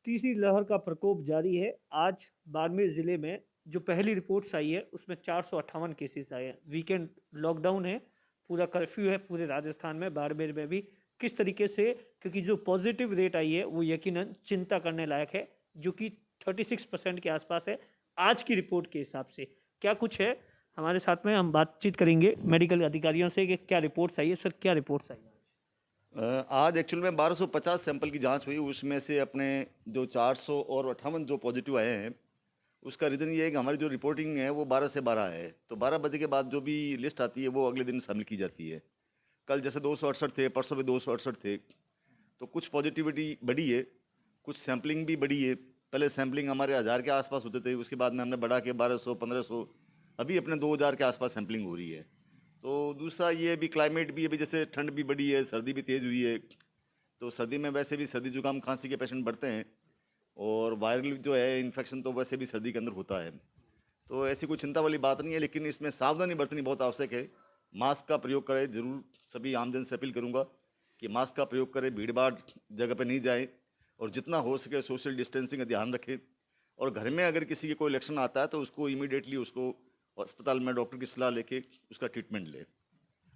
तीसरी लहर का प्रकोप जारी है। आज बाड़मेर ज़िले में जो पहली रिपोर्ट्स आई है उसमें 458 केसेस आए हैं। वीकेंड लॉकडाउन है, पूरा कर्फ्यू है पूरे राजस्थान में, बाड़मेर में भी। किस तरीके से, क्योंकि जो पॉजिटिव रेट आई है वो यकीनन चिंता करने लायक है, जो कि 36% के आसपास है आज की रिपोर्ट के हिसाब से। क्या कुछ है हमारे साथ में, हम बातचीत करेंगे मेडिकल अधिकारियों से कि क्या रिपोर्ट्स आई है। सर, क्या रिपोर्ट्स आई है? आज एक्चुअल में 1250 सैंपल की जांच हुई। उसमें से अपने जो 400 और 58 जो पॉजिटिव आए हैं, उसका रीज़न ये है कि हमारी जो रिपोर्टिंग है वो 12 से 12 है। तो 12 बजे के बाद जो भी लिस्ट आती है वो अगले दिन शामिल की जाती है। कल जैसे 268 थे, परसों भी 268 थे। तो कुछ पॉजिटिविटी बढ़ी है, कुछ सैम्पलिंग भी बढ़ी है। पहले सैम्पलिंग हमारे 1000 के आसपास होते थे, उसके बाद में हमने बढ़ा के 1200, 1500, अभी अपने 2000 के आसपास सैम्पलिंग हो रही है। तो दूसरा ये भी क्लाइमेट भी अभी जैसे ठंड भी बढ़ी है, सर्दी भी तेज़ हुई है। तो सर्दी में वैसे भी सर्दी जुकाम खांसी के पेशेंट बढ़ते हैं, और वायरल जो है इन्फेक्शन तो वैसे भी सर्दी के अंदर होता है। तो ऐसी कोई चिंता वाली बात नहीं है, लेकिन इसमें सावधानी बरतनी बहुत आवश्यक है। मास्क का प्रयोग करें ज़रूर। सभी आमजन से अपील करूंगा कि मास्क का प्रयोग करें, भीड़ भाड़ जगह पर नहीं जाए, और जितना हो सके सोशल डिस्टेंसिंग का ध्यान रखें। और घर में अगर किसी के कोई लक्षण आता है तो उसको इमीडिएटली उसको अस्पताल में डॉक्टर की सलाह लेके उसका ट्रीटमेंट ले।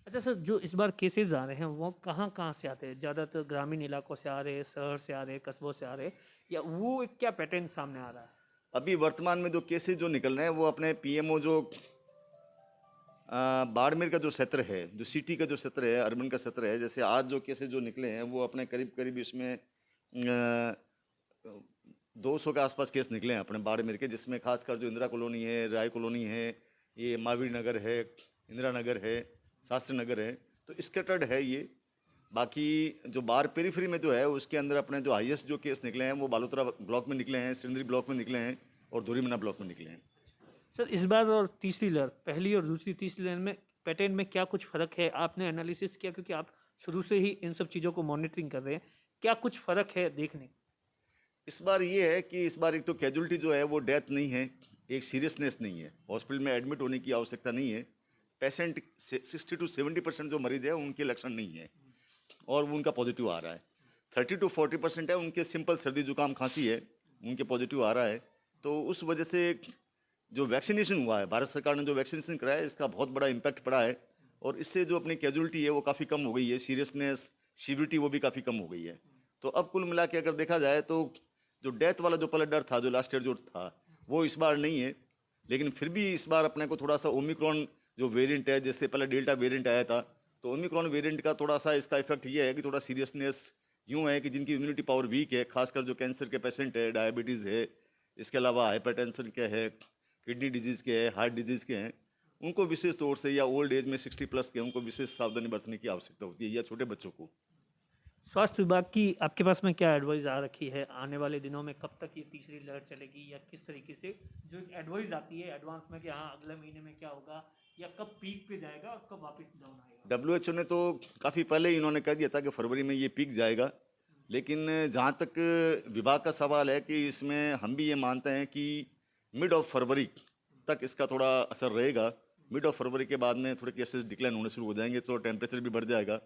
अच्छा सर, जो इस बार केसेस आ रहे हैं वो कहाँ-कहाँ से आते हैं? ज़्यादातर ग्रामीण इलाकों से आ रहे हैं, शहर से आ रहे हैं, कस्बों से आ रहे हैं, या वो एक क्या पैटर्न सामने आ रहा है? अभी वर्तमान में जो केसेस जो निकल रहे हैं वो अपने पीएमओ जो बाड़मेर का जो क्षेत्र है, जो सिटी का जो क्षेत्र है, अर्बन का क्षेत्र है, जैसे आज जो केसेस जो निकले हैं वो अपने करीब करीब इसमें 200 के आसपास केस निकले हैं अपने बाड़मेर के, जिसमें खासकर जो इंदिरा कॉलोनी है, राय कॉलोनी है, ये महावीर नगर है, इंदिरा नगर है, शास्त्री नगर है। तो स्कैटर्ड है ये। बाकी जो बार पेरीफ्री में जो है उसके अंदर अपने जो हाईएस्ट जो केस निकले हैं वो बालोतरा ब्लॉक में निकले हैं, सिंदरी ब्लॉक में निकले हैं, और धूरीमना ब्लॉक में निकले हैं। सर, इस बार और तीसरी लहर, पहली और दूसरी तीसरी लहर में पैटर्न में क्या कुछ फ़र्क है? आपने एनालिसिस किया, क्योंकि आप शुरू से ही इन सब चीज़ों को मॉनिटरिंग कर रहे हैं। क्या कुछ फ़र्क है देखने को? इस बार ये है कि इस बार एक तो कैजुअलिटी जो है वो डेथ नहीं है, एक सीरियसनेस नहीं है, हॉस्पिटल में एडमिट होने की आवश्यकता नहीं है। पेशेंट 60 to 70% जो मरीज है उनके लक्षण नहीं है, और वो उनका पॉजिटिव आ रहा है। 30 to 40% है उनके सिंपल सर्दी जुकाम खांसी है, उनके पॉजिटिव आ रहा है। तो उस वजह से जो वैक्सीनेशन हुआ है, भारत सरकार ने जो वैक्सीनेशन कराया है, इसका बहुत बड़ा इम्पैक्ट पड़ा है, और इससे जो अपनी कैजुअलिटी है वो काफ़ी कम हो गई है, सीरियसनेस सीवियरिटी वो भी काफ़ी कम हो गई है। तो अब कुल मिला के अगर देखा जाए तो जो डेथ वाला जो पहले डर था, जो लास्ट ईयर जो था, वो इस बार नहीं है। लेकिन फिर भी इस बार अपने को थोड़ा सा ओमिक्रॉन जो वेरिएंट है, जैसे पहले डेल्टा वेरिएंट आया था, तो ओमिक्रॉन वेरिएंट का थोड़ा सा इसका इफेक्ट ये है कि थोड़ा सीरियसनेस यूँ है कि जिनकी इम्यूनिटी पावर वीक है, खासकर जो कैंसर के पेशेंट है, डायबिटीज़ है, इसके अलावा हाइपरटेंशन के है, किडनी डिजीज़ के है, हार्ट डिजीज़ के हैं, उनको विशेष तौर से, या ओल्ड एज में 60+ के, उनको विशेष सावधानी बरतने की आवश्यकता होती है, या छोटे बच्चों को। स्वास्थ्य विभाग की आपके पास में क्या एडवाइस आ रखी है आने वाले दिनों में? कब तक ये तीसरी लहर चलेगी, या किस तरीके से जो एडवाइस आती है एडवांस में कि हाँ अगले महीने में क्या होगा, या कब पीक पे जाएगा और कब वापस डाउन आएगा? WHO ने तो काफ़ी पहले ही इन्होंने कह दिया था कि फरवरी में ये पीक जाएगा। लेकिन जहाँ तक विभाग का सवाल है कि इसमें हम भी ये मानते हैं कि मिड ऑफ फरवरी तक इसका थोड़ा असर रहेगा। मिड ऑफ फरवरी के बाद में थोड़े केसेस डिक्लाइन होने शुरू हो जाएंगे, तो टेम्परेचर भी बढ़ जाएगा।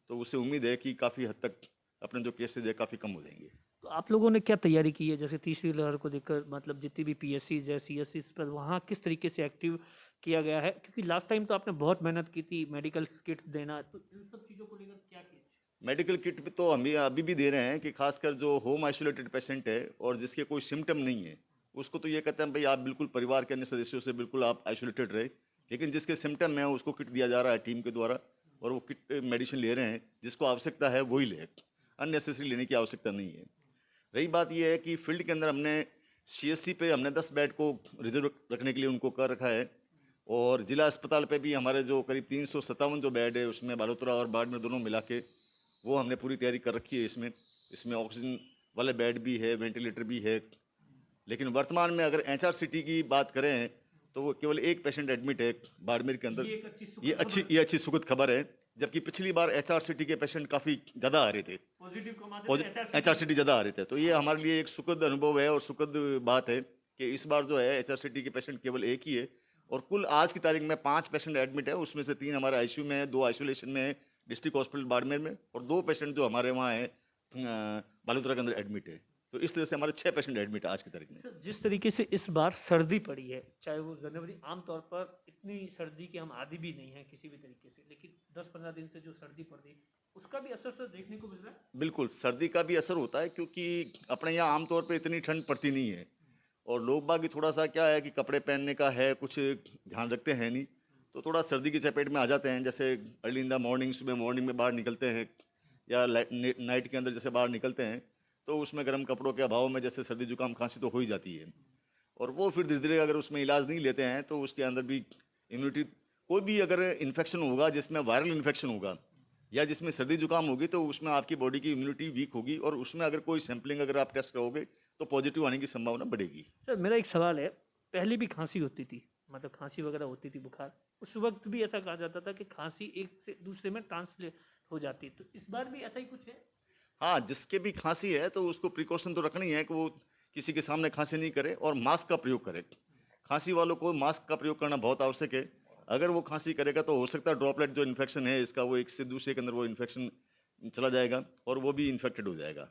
तो उससे उम्मीद है कि काफ़ी हद तक अपने जो केसेज है काफ़ी कम हो जाएंगे। तो आप लोगों ने क्या तैयारी की है, जैसे तीसरी लहर को देखकर, मतलब जितनी भी पीएससीज है, सीएससीज पर वहाँ किस तरीके से एक्टिव किया गया है? क्योंकि लास्ट टाइम तो आपने बहुत मेहनत की थी मेडिकल किट्स देना, तो इन सब चीज़ों को लेकर क्या किया? मेडिकल किट भी तो हम भी अभी भी दे रहे हैं, कि खासकर जो होम आइसोलेटेड पेशेंट है और जिसके कोई सिम्टम नहीं है, उसको तो ये कहते हैं भाई आप बिल्कुल परिवार के अन्य सदस्यों से बिल्कुल आप आइसोलेटेड रहे। लेकिन जिसके सिम्टम है उसको किट दिया जा रहा है टीम के द्वारा, और वो किट मेडिसिन ले रहे हैं, जिसको आवश्यकता है वही ले, अननेसेसरी लेने की आवश्यकता नहीं है। रही बात यह है कि फील्ड के अंदर हमने सीएससी पे हमने 10 बेड को रिजर्व रखने के लिए उनको कर रखा है, और जिला अस्पताल पे भी हमारे जो करीब 357 जो बेड है उसमें बालोतरा और बाड़मेर दोनों मिला के वो हमने पूरी तैयारी कर रखी है। इसमें इसमें ऑक्सीजन वाले बेड भी है, वेंटिलेटर भी है। लेकिन वर्तमान में अगर एचआर सिटी की बात करें तो वो केवल एक पेशेंट एडमिट है बाड़मेर के अंदर। ये एक अच्छी सुखद खबर ये अच्छी सुखद खबर है, जबकि पिछली बार एचआर सिटी के पेशेंट काफ़ी ज़्यादा आ रहे थे, पॉजिटिव कमाते थे एचआर एचआरसीटी। सिटी ज़्यादा आ रहे थे। तो ये हमारे लिए एक सुखद अनुभव है और सुखद बात है कि इस बार जो है एचआर सिटी के पेशेंट केवल एक ही है, और कुल आज की तारीख में 5 पेशेंट एडमिट है, उसमें से 3 हमारे आईसीयू में है, 2 आइसोलेशन में है डिस्ट्रिक्ट हॉस्पिटल बाड़मेर में, और 2 पेशेंट जो हमारे वहाँ है बालोतरा के अंदर एडमिट है। तो इस तरह से हमारे 6 पेशेंट एडमिट है आज की तारीख में। सर, जिस तरीके से इस बार सर्दी पड़ी है, चाहे वो जनवरी, आमतौर पर इतनी सर्दी के हम आदी भी नहीं हैं किसी भी तरीके से, लेकिन 10-15 दिन से जो सर्दी पड़ रही उसका भी असर सर देखने को मिल रहा है। बिल्कुल, सर्दी का भी असर होता है क्योंकि अपने यहाँ आमतौर पे इतनी ठंड पड़ती नहीं है और लोग बाग थोड़ा सा क्या है कि कपड़े पहनने का है कुछ ध्यान रखते हैं नहीं, तो थोड़ा सर्दी की चपेट में आ जाते हैं। जैसे अर्ली इन द मॉर्निंग, सुबह मॉर्निंग में बाहर निकलते हैं या नाइट के अंदर जैसे बाहर निकलते हैं तो उसमें गर्म कपड़ों के अभाव में जैसे सर्दी जुकाम खांसी तो हो ही जाती है। और वो फिर धीरे धीरे अगर उसमें इलाज नहीं लेते हैं तो उसके अंदर भी इम्यूनिटी, कोई भी अगर इन्फेक्शन होगा जिसमें वायरल इन्फेक्शन होगा या जिसमें सर्दी जुकाम होगी तो उसमें आपकी बॉडी की इम्यूनिटी वीक होगी और उसमें अगर कोई सैंपलिंग अगर आप टेस्ट करोगे तो पॉजिटिव आने की संभावना बढ़ेगी। सर, मेरा एक सवाल है, पहले भी खांसी होती थी, मतलब खांसी वगैरह होती थी, बुखार, उस वक्त भी ऐसा कहा जाता था कि खांसी एक से दूसरे में ट्रांसलेट हो जाती, तो इस बार भी ऐसा ही कुछ है? हाँ, जिसके भी खांसी है तो उसको प्रिकॉशन तो रखनी है कि वो किसी के सामने खांसी नहीं करे और मास्क का प्रयोग करे। खांसी वालों को मास्क का प्रयोग करना बहुत आवश्यक है। अगर वो खांसी करेगा तो हो सकता है ड्रॉपलेट जो इन्फेक्शन है इसका वो एक से दूसरे के अंदर वो इन्फेक्शन चला जाएगा और वो भी इन्फेक्टेड हो जाएगा।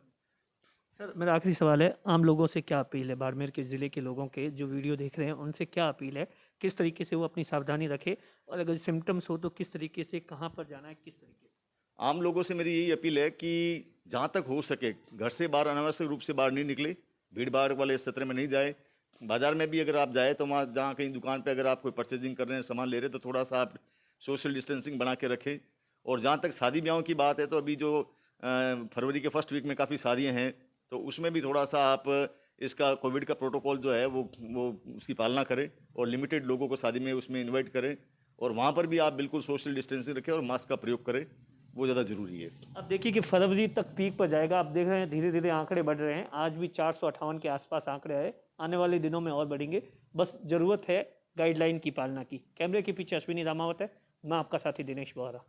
सर, मेरा आखिरी सवाल है, आम लोगों से क्या अपील है, बाड़मेर के ज़िले के लोगों के जो वीडियो देख रहे हैं उनसे क्या अपील है, किस तरीके से वो अपनी सावधानी रखें और अगर सिम्टम्स हो तो किस तरीके से, कहाँ पर जाना है, किस तरीके से? आम लोगों से मेरी यही अपील है कि जहाँ तक हो सके घर से बाहर अनावश्यक रूप से बाहर नहीं निकले, भीड़ भाड़ वाले सत्र में नहीं जाए। बाजार में भी अगर आप जाए तो वहाँ जहाँ कहीं दुकान पे अगर आप कोई परचेजिंग कर रहे हैं, सामान ले रहे हैं तो थोड़ा सा आप सोशल डिस्टेंसिंग बना के रखें। और जहाँ तक शादी ब्याहों की बात है तो अभी जो फरवरी के फर्स्ट वीक में काफ़ी शादियाँ हैं तो उसमें भी थोड़ा सा आप इसका कोविड का प्रोटोकॉल जो है वो उसकी पालना करें और लिमिटेड लोगों को शादी में उसमें इन्वाइट करें और वहाँ पर भी आप बिल्कुल सोशल डिस्टेंसिंग रखें और मास्क का प्रयोग करें, वो ज़्यादा ज़रूरी है। अब देखिए कि फरवरी तक पीक पर जाएगा, आप देख रहे हैं धीरे धीरे आंकड़े बढ़ रहे हैं, आज भी 458 के आसपास आंकड़े आए, आने वाले दिनों में और बढ़ेंगे, बस ज़रूरत है गाइडलाइन की पालना की। कैमरे के पीछे अश्विनी रामावत है, मैं आपका साथी दिनेश बोहरा।